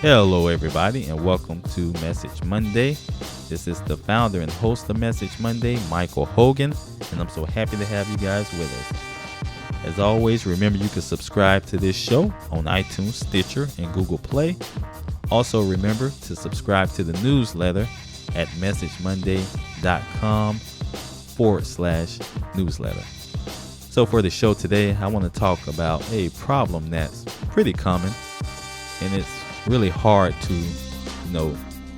Hello, everybody, and welcome to Message Monday. This is the founder and host of Message Monday, Michael Hogan, and I'm so happy to have you guys with us. As always, remember you can subscribe to this show on iTunes, Stitcher, and Google Play. Also, remember to subscribe to the newsletter at messagemonday.com/newsletter. So for the show today, I want to talk about a problem that's pretty common, and it's really hard to,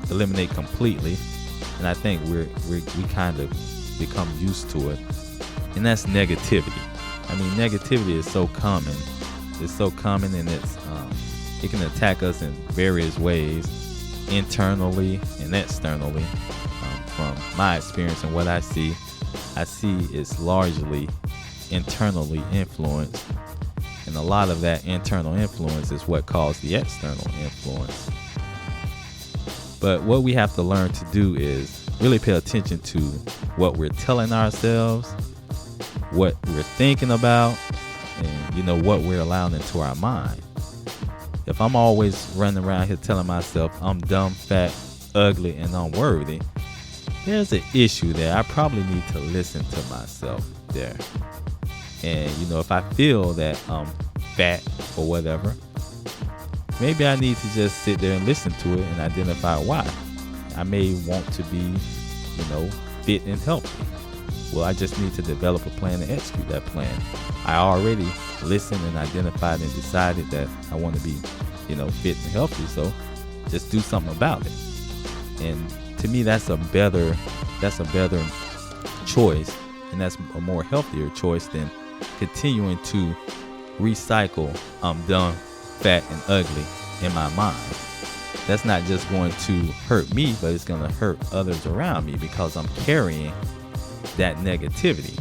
eliminate completely. And I think we kind of become used to it, and that's negativity. I mean, negativity is so common. It's so common, and it can attack us in various ways, internally and externally. From my experience and what I see it's largely internally influenced. And a lot of that internal influence is what caused the external influence. But what we have to learn to do is really pay attention to what we're telling ourselves, what we're thinking about, and what we're allowing into our mind. If I'm always running around here telling myself I'm dumb, fat, ugly, and unworthy, there's an issue there. I probably need to listen to myself there. And if I feel that I'm fat or whatever, maybe I need to just sit there and listen to it and identify why. I may want to be, fit and healthy. Well, I just need to develop a plan and execute that plan. I already listened and identified and decided that I want to be, fit and healthy. So just do something about it. And to me, that's a better choice, and that's a more healthier choice than continuing to recycle I'm dumb, fat, and ugly in my mind. That's not just going to hurt me, but it's going to hurt others around me because I'm carrying that negativity.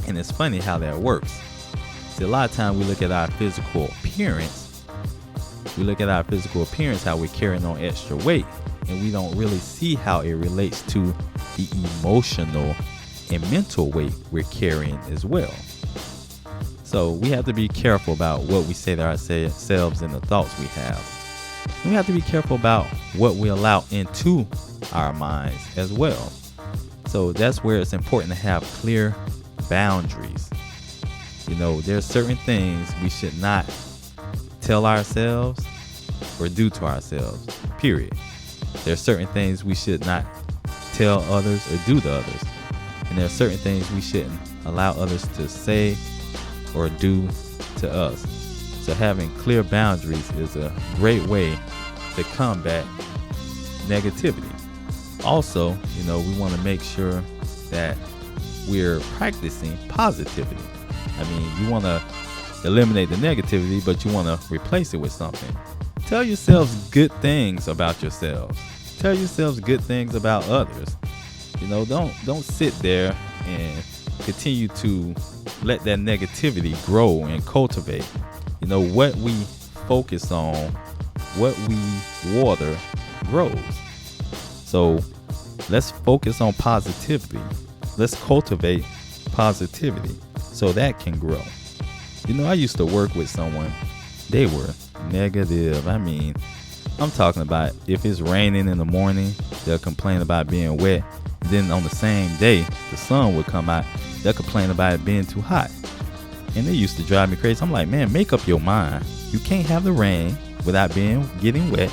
And it's funny how that works. See, a lot of times we look at our physical appearance. How we're carrying on extra weight, and we don't really see how it relates to the emotional and mental weight we're carrying as well. So we have to be careful about what we say to ourselves and the thoughts we have. We have to be careful about what we allow into our minds as well. So that's where it's important to have clear boundaries. There's certain things we should not tell ourselves or do to ourselves, period. There's certain things we should not tell others or do to others. And there are certain things we shouldn't allow others to say or do to us. So having clear boundaries is a great way to combat negativity. Also, we want to make sure that we're practicing positivity. I mean, you want to eliminate the negativity, but you want to replace it with something. Tell yourselves good things about yourselves. Tell yourselves good things about others. Don't sit there and continue to let that negativity grow and cultivate. What we focus on, what we water grows. So let's focus on positivity. Let's cultivate positivity so that can grow. I used to work with someone. They were negative. I mean, I'm talking about if it's raining in the morning, they'll complain about being wet. And then on the same day, the sun would come out, they'll complain about it being too hot. And they used to drive me crazy. I'm like, man, make up your mind. You can't have the rain without getting wet.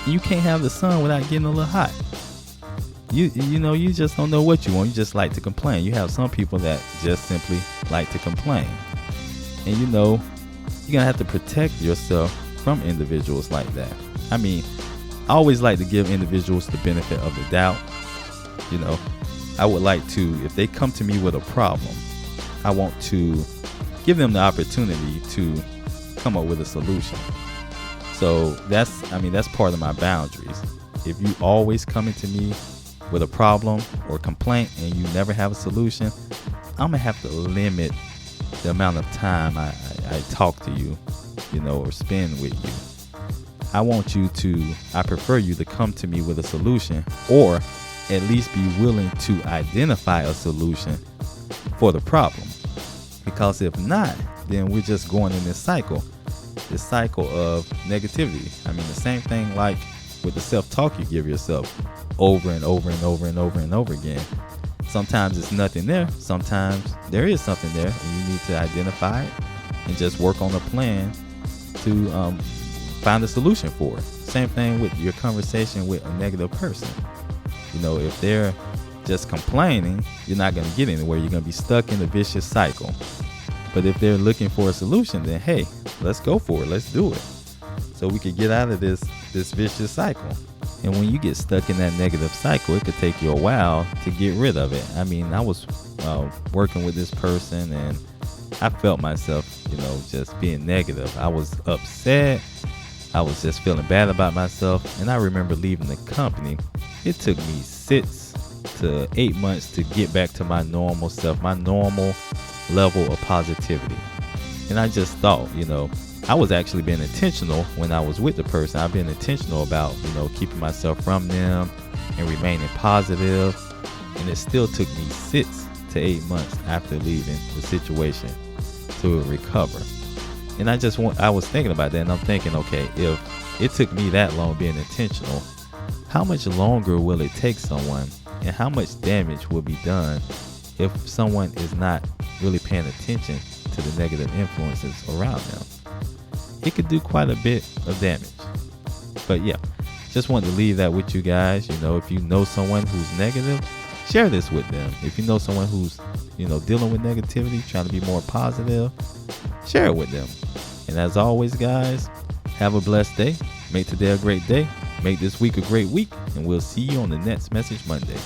And you can't have the sun without getting a little hot. You just don't know what you want. You just like to complain. You have some people that just simply like to complain. And you're going to have to protect yourself from individuals like that. I mean, I always like to give individuals the benefit of the doubt. I would like to, if they come to me with a problem, I want to give them the opportunity to come up with a solution. So that's part of my boundaries. If you always coming to me with a problem or complaint and you never have a solution, I'm gonna have to limit the amount of time I talk to you, or spend with you. I prefer you to come to me with a solution, or at least be willing to identify a solution for the problem. Because if not, then we're just going in this cycle. this cycle of negativity. I mean, the same thing like with the self-talk you give yourself over and over and over and over and over again. Sometimes it's nothing there. Sometimes there is something there, and you need to identify it and just work on a plan to find a solution for it. Same thing with your conversation with a negative person. You know, if they're just complaining, you're not going to get anywhere. You're going to be stuck in a vicious cycle. But if they're looking for a solution, then hey, let's go for it. Let's do it. So we could get out of this vicious cycle. And when you get stuck in that negative cycle, it could take you a while to get rid of it. I mean, I was working with this person, and I felt myself, just being negative. I was upset. I was just feeling bad about myself. And I remember leaving the company. It took me 6 to 8 months to get back to my normal self, my normal level of positivity. And I just thought, I was actually being intentional when I was with the person. I've been intentional about, keeping myself from them and remaining positive. And it still took me 6 to 8 months after leaving the situation to recover. And I was thinking about that, and I'm thinking, okay, if it took me that long being intentional, how much longer will it take someone, and how much damage will be done if someone is not really paying attention to the negative influences around them? It could do quite a bit of damage. But yeah, just wanted to leave that with you guys. If you know someone who's negative, share this with them. If you know someone who's, dealing with negativity, trying to be more positive, share it with them. And as always, guys, have a blessed day. Make today a great day. Make this week a great week. And we'll see you on the next Message Monday.